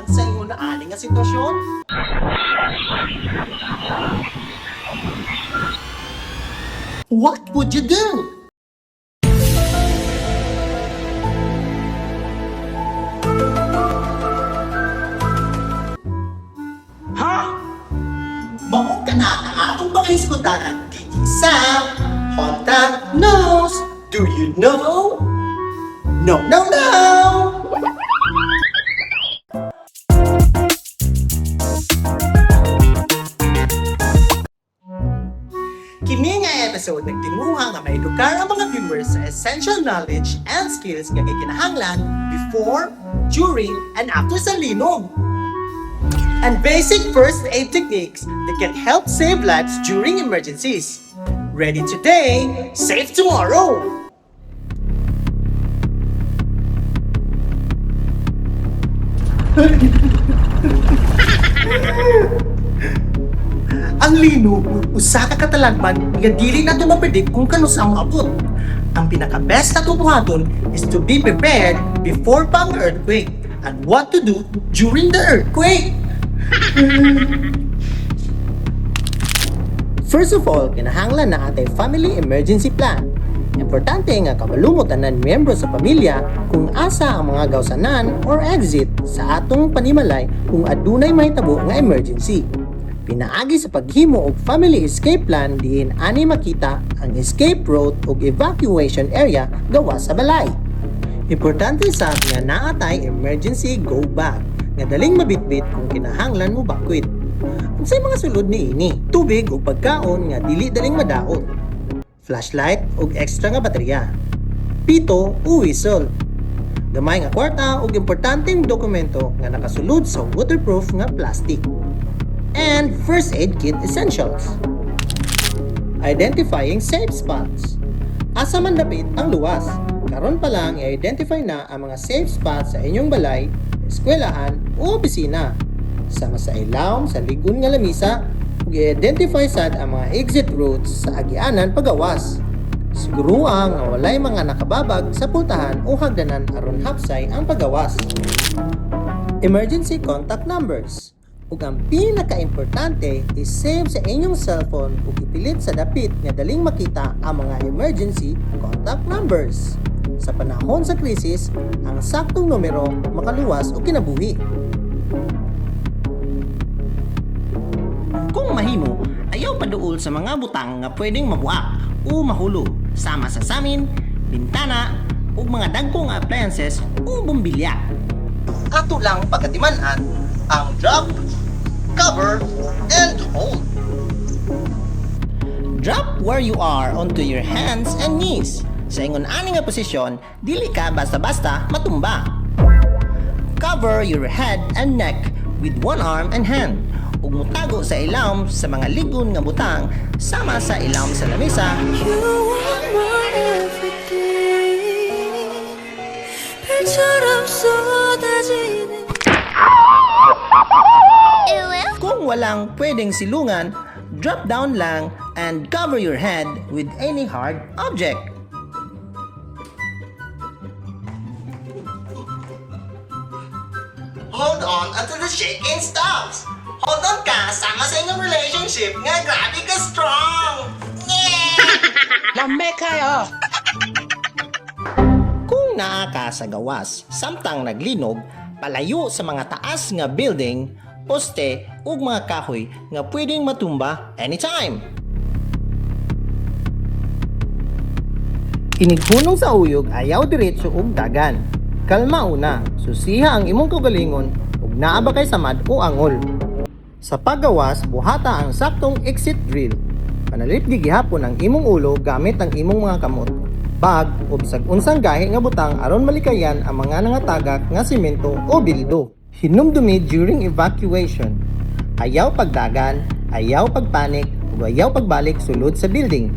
lang sa inyo na ani nga sitwasyon? What would you do? Mao ka na ang atong pakaisgutan dito sa Honta Knows. Do you know? No, no, no! Kini nga episode nagtinguha nga maedukar ang mga viewers sa essential knowledge and skills nga kinahanglan before, during, and after sa linog. And basic first aid techniques that can help save lives during emergencies. Ready today, save tomorrow! Ang linog, usa ka katalagman nga dili na mapredict kung kanus ang maabot. Ang pinaka-best na tubuhaton is to be prepared before pang earthquake and what to do during the earthquake. First of all, kinahanglan na atay family emergency plan. Importante nga kamalumutan ng miyembro sa pamilya kung asa ang mga gawsanan or exit sa atong panimalay kung adunay mahitabo nga emergency. Pinaagi sa paghimo og family escape plan diin ani makita ang escape route ug evacuation area gawas sa balay. Importante sa nga naatay emergency go bag nga daling mabitbit kung kinahanglan mo bakwit. Unsay mga sulod ni ini? Tubig ug pagkaon nga dili daling madaot. Flashlight ug extra nga baterya. Pito o whistle. Gamay nga kwarta ug importanteng dokumento nga nakasulod sa waterproof nga plastic. And first aid kit essentials. Identifying safe spots. Asa man dapit ang luwas. Karon pa lang i-identify na ang mga safe spots sa inyong balay, eskwelahan o opisina. Sama sa ilawom sa ligon nga lamisa ug i-identify sad ang mga exit routes sa agianan pagawas. Siguruha nga walay mga nakababag sa pultahan o hagdanan aron hapsay ang pagawas. Emergency contact numbers. Ug ang pinaka-importante is save sa inyong cellphone ug ipilit sa dapit nga daling makita ang mga emergency contact numbers. Sa panahon sa krisis, ang saktong numero makaluwas o kinabuhi. Kung mahimo, ayaw paduol sa mga butang nga pwedeng mabuak o mahulog sama sa samin, bintana, ug mga dagkong appliances o bombilya. Ato lang pagkatiman-an ang drop, cover, and hold. Drop where you are onto your hands and knees. Sa ingon ani nga posisyon, dili ka basta-basta matumba. Cover your head and neck with one arm and hand. Ug mutago sa ilawom sa mga ligon nga butang sama sa ilawom sa lamesa. You are my everything. 별처럼 쏟아지는 Kung walang pwedeng silungan, drop down lang and cover your head with any hard object. Hold on until the shaking stops. Hold on ka, sama sa inyong relationship nga grabe ka strong. Lambe kayo! Kung naa ka sa gawas, samtang naglinog, palayo sa mga taas nga building, poste ug mga kahoy nga pwedeng matumba anytime. Inighunong sa uyog ayaw diretso ug dagan. Kalma una, susiha ang imong kaugalingon ug naa ba kay samad o angol. Sa paggawas, buhata ang saktong exit drill. Panalit gihapon ang imong ulo gamit ang imong mga kamot, bag o bisag unsang gahi nga butang aron malikayan ang mga nangatagak nga semento o bildo. Hinumdumi during evacuation. Ayaw pagdagan, ayaw pagpanik, ug ayaw pagbalik sulod sa building.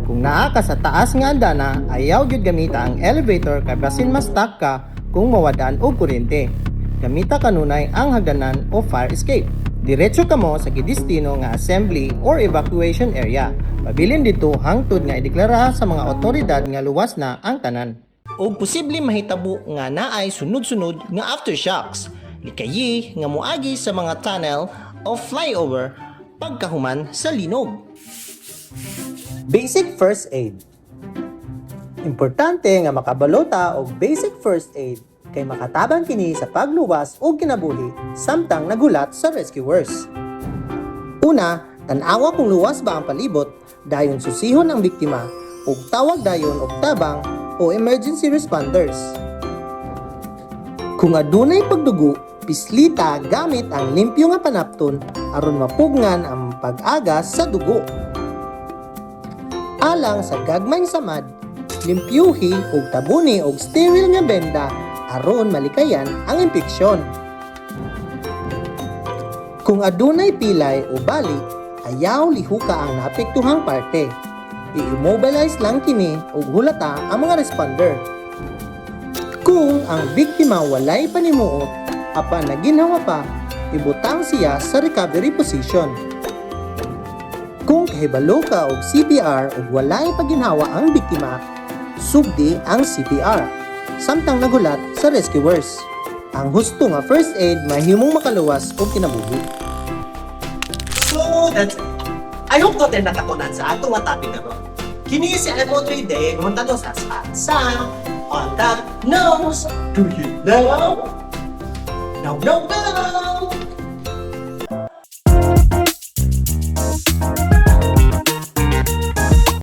Kung naa ka sa taas nga andana, ayaw gyud gamita ang elevator kay basin mas stuck ka kung mawadaan og kuryente. Gamita kanunay ang hagdanan o fire escape. Diretso ka mo sa gidestino nga assembly or evacuation area. Pabilin dito hangtod nga ideklara sa mga otoridad nga luwas na ang tanan. O posible mahitabo nga naay sunod-sunod nga aftershocks. likayi nga moagi sa mga tunnel o flyover pagkahuman sa linog. Basic first aid. Importante nga makabalota og basic first aid kay makatabang kini sa pagluwas o kinabuhi samtang nagulat sa rescuers. Una, tan-awa kung luwas ba ang palibot, dayon susihon ang biktima ug tawag dayon og tabang o emergency responders. Kung adunay pagdugo, pislita gamit ang limpyo nga panapton aron mapugngan ang pag-agas sa dugo. Alang sa gagmayng samad, limpyuhi ug tabuni og sterile nga benda aron malikayan ang impeksyon. Kung adunay pilay o bali, ayaw lihuka ang naapektuhang parte. I-immobilize lang kini ug hulata ang mga responder. Kung ang biktima walay panimuot, apan naginhawa pa, ibutang siya sa recovery position. Kung kahibalo ka og CPR ug walay paginhawa ang biktima, sugdi ang CPR. Samtang nagulat sa rescuers. Ang husto nga first aid mahimong makaluwas o kinabuhi. So, that's it. I hope natin nakatunan sa atong nga topic na ron. Kini si MO3 Day, ngunta to sa on the nose. Do you know? No, no, no!